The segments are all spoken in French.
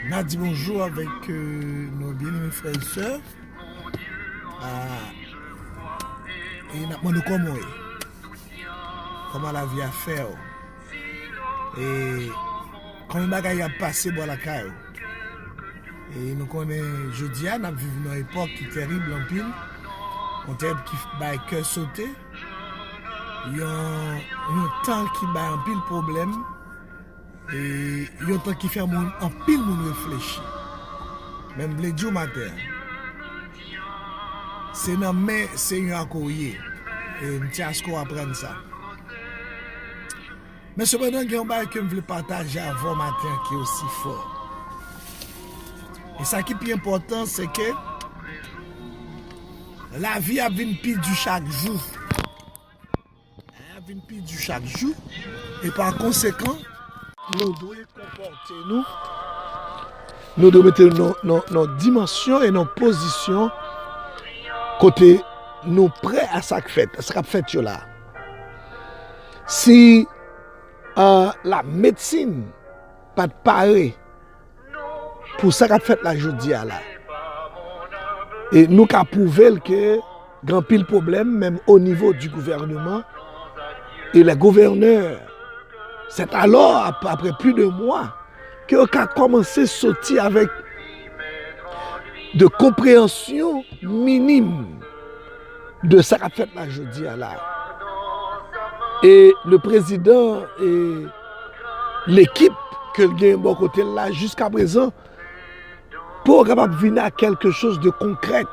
On a dit bonjour avec nos bien-aimés frères et sœurs. Et on a demandé comment la vie a fait. Et comment les bagages a passé dans la caille. Et nous connaissons jeudi, nous avons vécu une époque qui est terrible en pile. On a qui bat le cœur sauté. Il y a un temps qui bat un pile problème. Et il y a un temps qui fait un pile monde réfléchir. Même les jours matin. C'est dans mes Seigneur à courir. Et je tiens à ce qu'on apprenne ça. Mais cependant, il y a un bail que je veux partager avant matin qui est aussi fort. Et ça qui est plus important, c'est que la vie a vint pire du chaque jour. Elle a vint pire du chaque jour. Et par conséquent, nous devons comporter nous. Nous devons mettre nos dimensions et nos positions côté nous prêts à ça qu'a fait là. Si la médecine pas de pareil pour ça qu'a fait la jeudi là. Et nous qu'a prouvé que grand pile problème même au niveau du gouvernement et les gouverneurs. C'est alors après plus de mois que a commencé à sortir avec de compréhension minime de ça qu'a fait la jeudi là. Et le président et l'équipe que le gagne bon côté là jusqu'à présent pour capable venir à quelque chose de concret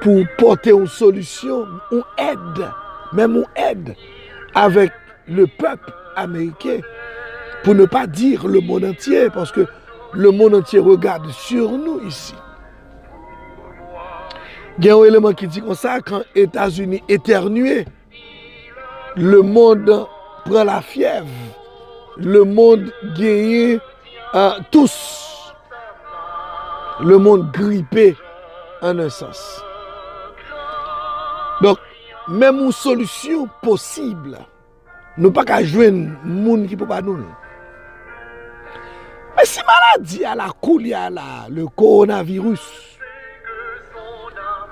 pour porter une solution, une aide, même une aide avec le peuple américain, pour ne pas dire le monde entier, parce que le monde entier regarde sur nous ici. Il y a un élément qui dit comme ça, quand les États-Unis éternuent, le monde prend la fièvre, le monde gagne tous, le monde grippé en un sens. Donc, même une solution possible, nous pas qu'à jouer un monde qui peut pas nous. Mais si maladie à la coulia là, le coronavirus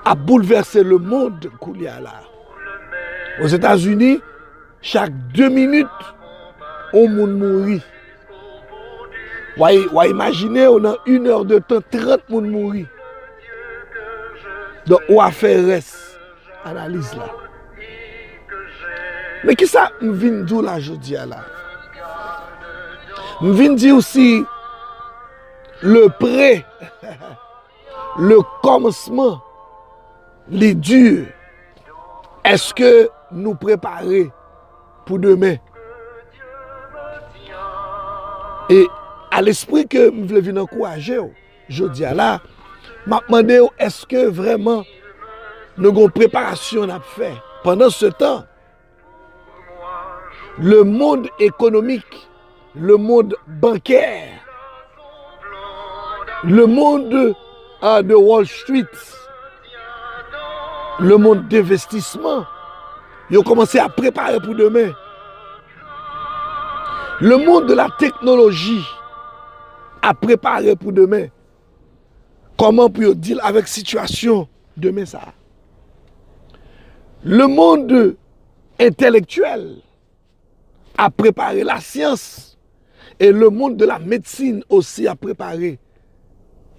a bouleversé le monde coulia là. Aux États-Unis, chaque 2 minutes, on monde mourit. Vous imaginez, on a 1 heure de temps, 30 monde mourit. Donc, on va faire analyse là. Mais qui ça me vient dire là aujourd'hui là? Me vient dire aussi le prêt, le commencement, les durs. Est-ce que nous préparer pour demain? Et à l'esprit que je voulais venir encourager, je dis là, je me demande est-ce que vraiment nous avons une préparation à faire. Pendant ce temps, le monde économique, le monde bancaire, le monde de Wall Street, le monde d'investissement, ils ont commencé à préparer pour demain. Le monde de la technologie a préparé pour demain. Comment pour deal avec la situation demain ça? Le monde intellectuel a préparé la science et le monde de la médecine aussi a préparé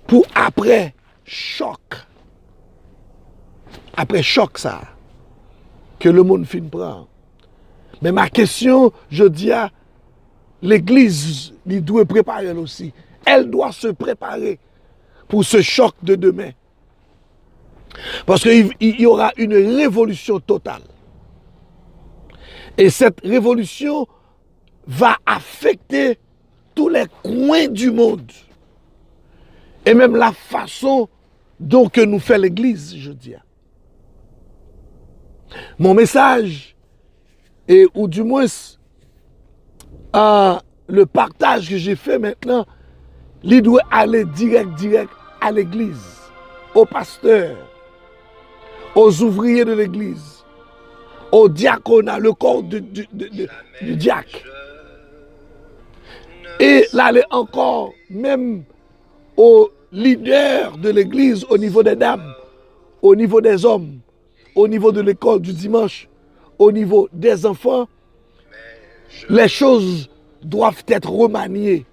pour après choc. Après choc ça, que le monde fin prend. Mais ma question, je dis à l'Église, elle doit préparer aussi. Elle doit se préparer pour ce choc de demain. Parce qu'il y aura une révolution totale. Et cette révolution va affecter tous les coins du monde. Et même la façon dont que nous fait l'Église, je dis. Mon message, ou du moins le partage que j'ai fait maintenant, il doit aller direct à l'Église, aux pasteurs, aux ouvriers de l'Église, au diaconat, le corps du diacre. Et l'aller encore, même aux leaders de l'église, au niveau des dames, au niveau des hommes, au niveau de l'école du dimanche, au niveau des enfants, les choses doivent être remaniées.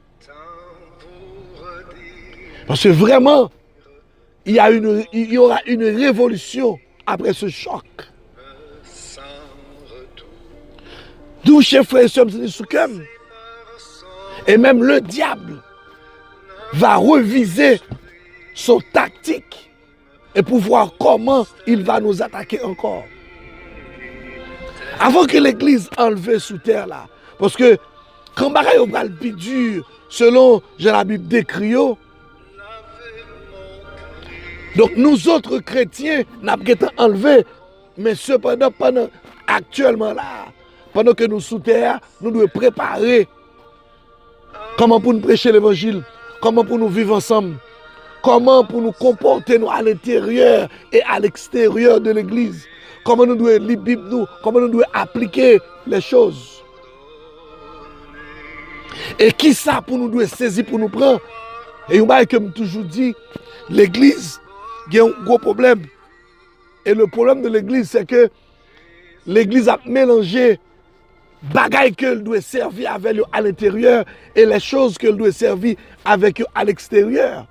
Parce que vraiment, il y aura une révolution après ce choc. D'où, chers frères et sœurs, et même le diable va reviser son tactique et pour voir comment il va nous attaquer encore. Avant que l'église enlevée sous terre là, parce que quand bagaille au bral plus dur, selon la Bible décrit, donc nous autres chrétiens n'avons pas enlevé, mais cependant actuellement là, pendant que nous sous terre, nous devons préparer comment pour nous prêcher l'évangile, comment pour nous vivre ensemble, comment pour nous comporter nous à l'intérieur et à l'extérieur de l'église, comment nous devons lire la Bible, comment nous devons appliquer les choses. Et qui ça pour nous devons saisir, pour nous prendre. Et comme toujours dit, l'église a un gros problème. Et le problème de l'église, c'est que l'église a mélangé bagaille qu'elle doit servir avec eux à l'intérieur et les choses qu'elle doit servir avec eux à l'extérieur.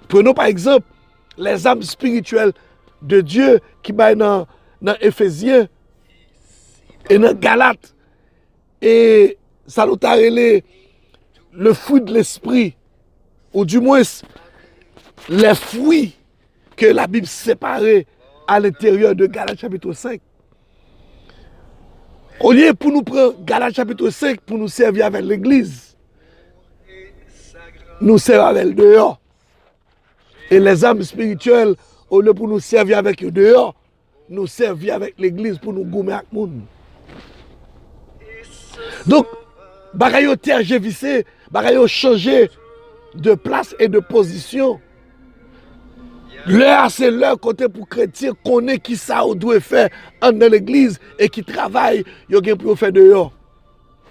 Prenons par exemple les âmes spirituelles de Dieu qui sont dans Éphésiens et dans Galates. Et ça nous a relé le fruit de l'esprit, ou du moins les fruits que la Bible séparait à l'intérieur de Galates chapitre 5. Au lieu pour nous prendre Galates chapitre 5 pour nous servir avec l'église, nous servons avec le dehors. Et les âmes spirituelles, au lieu pour nous servir avec le dehors, nous servir avec l'église pour nous gommer avec le monde. Donc, bagaille yo tergiversé, bagaille yo changé de place et de position. L'heure, c'est l'heure côté pour chrétien connaît qui ça on doit faire dans l'église et qui travaille, yo gen pour faire dehors.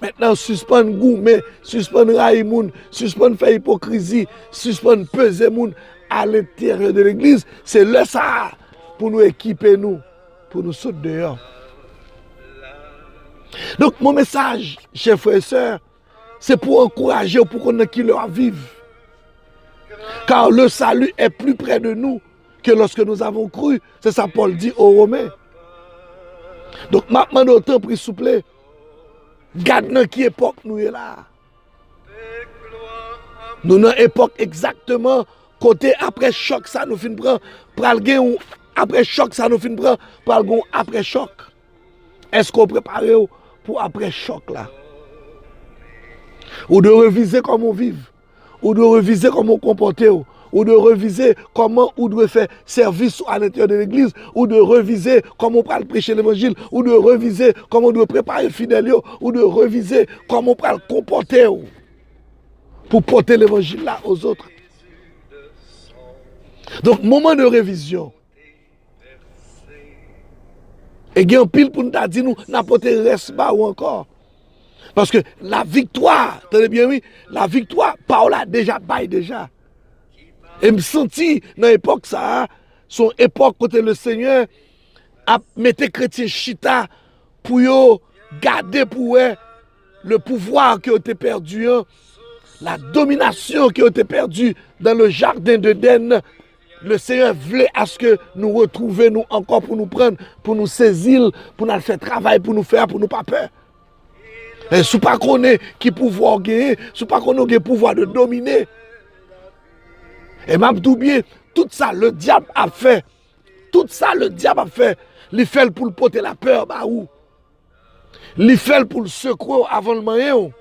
Maintenant, suspend goût, mais suspend raille moun, suspend faire hypocrisie, suspend peser moun à l'intérieur de l'église, c'est là ça pour nous équiper nous, pour nous sauter dehors. Donc mon message, chers frères et sœurs, c'est pour encourager, pour qu'on ait qui leur vive. Car le salut est plus près de nous que lorsque nous avons cru. C'est ça Paul dit aux Romains. Donc maintenant, autant pris s'il vous plaît, gardez qui époque nous est là. Nous dans époque exactement côté après choc ça nous fin prend pral gen après choc ça nous fin prend pral gon après choc. Est-ce qu'on prépare pour après choc là? Ou de reviser comment on vive, ou de reviser comment on comporte, ou de reviser comment on doit faire service à l'intérieur de l'église, ou de reviser comment on peut prêcher l'évangile, ou de reviser comment on doit préparer le fidèle, ou de reviser comment on peut le comporter pour porter l'évangile là aux autres. Donc, moment de révision. Et il y a un pile pour nous dire, nous n'apporter reste pas ou encore. Parce que la victoire, tenez bien oui, la victoire, Paul a déjà bail déjà. Et me senti dans l'époque ça, son époque côté le Seigneur a mis chrétien chita pour garder pour eux le pouvoir qui a été perdu, la domination qui a été perdue dans le jardin d'Éden. Le Seigneur voulait à ce que nous retrouvions nous encore pour nous prendre, pour nous saisir, pour nous faire travail, pour nous faire, pour nous pas peur. Et si pas qu'on est qui pouvoir gagner, si pas qu'on a le pouvoir de dominer. Et même tout bien, tout ça le diable a fait. Tout ça le diable a fait. Il fait pour le porter la peur, bah où? Il fait pour le secouer avant le moyen.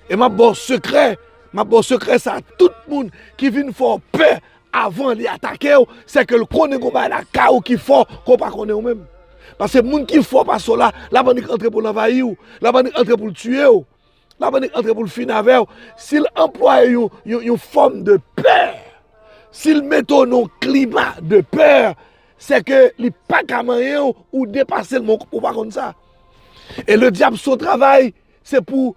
Et ma bon secret ça tout le monde qui vient faire peur avant d'attaquer, c'est que le connaît qu'on va la chaos qui fort qu'on pas connaît même. Parce que les gens qui font pas cela, la bande entre pour l'envahir, la bande entre pour le tuer, la bande entre pour le finir avec. S'il emploie une forme de peur, s'il met un climat de peur, c'est que il pas capable ou dépasser le monde pour pas comme ça. Et le diable son travail, c'est pour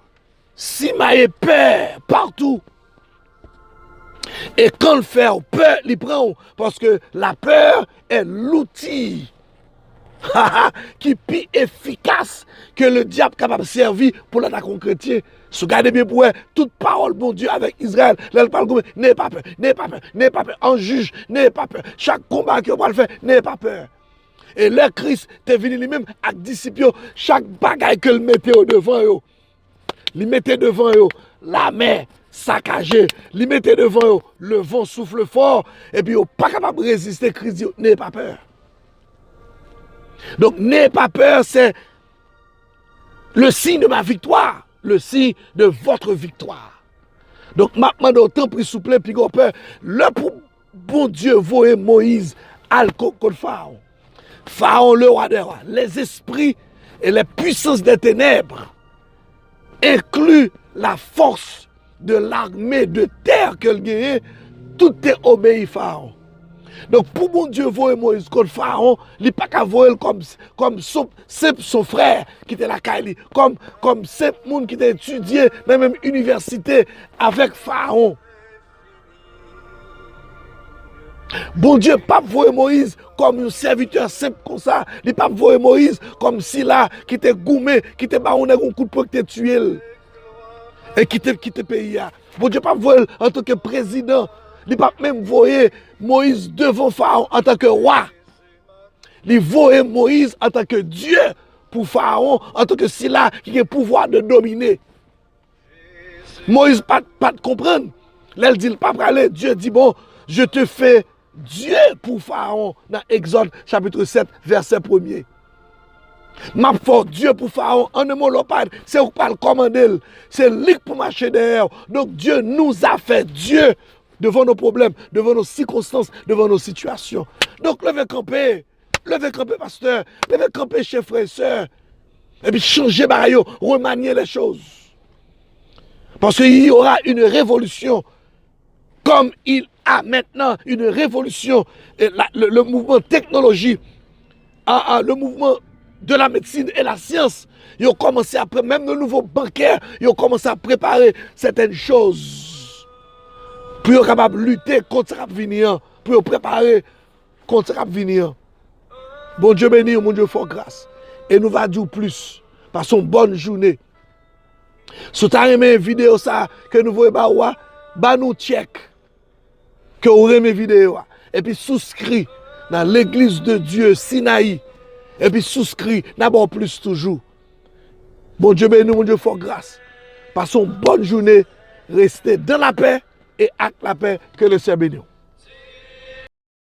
si maille peur partout. Et quand le fait peur, il prend. Parce que la peur est l'outil qui est plus efficace que le diable capable de servir pour l'attaquer chrétien. Si vous regardez bien pour toute parole, bon Dieu, avec Israël, là, il parle comme n'ayez pas peur, n'ayez pas peur, n'ayez pas peur. En juge, n'ayez pas peur. Chaque combat que vous allez faire, n'ayez pas peur. Et le Christ est venu lui-même avec disciples, chaque bagaille que le mettait au devant, il mettait devant la mer saccagée, il mettait devant le vent souffle fort, et puis il n'est pas capable de résister, Christ dit, n'ayez pas peur. Donc, n'ayez pas peur, c'est le signe de ma victoire, le signe de votre victoire. Donc, maintenant, d'autant plus souple, puis peur, le bon Dieu voyait Moïse à contre Pharaon. Pharaon, le roi des rois, les esprits et les puissances des ténèbres, inclut la force de l'armée de terre qu'elle gagnait, tout est obéi Pharaon. Donc, pour mon Dieu, voir Moïse contre Pharaon, il n'est pas qu'à voir comme son frère qui était la Kaili, comme ce monde qui était étudié dans la même université avec Pharaon. Bon Dieu, pas voir Moïse comme un serviteur simple comme ça. Il pas voir Moïse comme si là, qui était gourmé, qui était baronné un coup de poing, qui était tué. Et qui était pays. Bon Dieu, pas voir en tant que président. Il pas même voir Moïse devant Pharaon en tant que roi. Il voit Moïse en tant que Dieu pour Pharaon, en tant que Sila qui a le pouvoir de dominer. Moïse pas de comprendre. Là, il dit, pas parler. Dieu dit, bon, je te fais Dieu pour Pharaon dans Exode chapitre 7, verset 1er. Ma foi, Dieu pour Pharaon, en un mot, c'est où pas le commander, c'est lui pour marcher derrière. Donc Dieu nous a fait Dieu devant nos problèmes, devant nos circonstances, devant nos situations. Donc levez camper, pasteur, levez camper chers frères et sœurs, et puis changer barayo, remanier les choses. Parce qu'il y aura une révolution, comme il a maintenant une révolution, et le mouvement technologie, le mouvement de la médecine et la science, ils ont commencé à, même le nouveau bancaire, ils ont commencé à préparer certaines choses pour être capable de lutter contre ce qui venir, pour préparer contre ce qui venir. Bon Dieu béni, mon Dieu fort grâce. Et nous va dire plus. Passons une bonne journée. Si tu as aimé une vidéo ça, que nous voyons, bah nous check. Que vous aimez vidéo. Et puis souscris dans l'église de Dieu, Sinaï. Et puis souscris, d'abord plus toujours. Bon Dieu béni, mon Dieu fort grâce. Passons une bonne journée. Restez dans la paix et avec la paix que le Seigneur bénisse.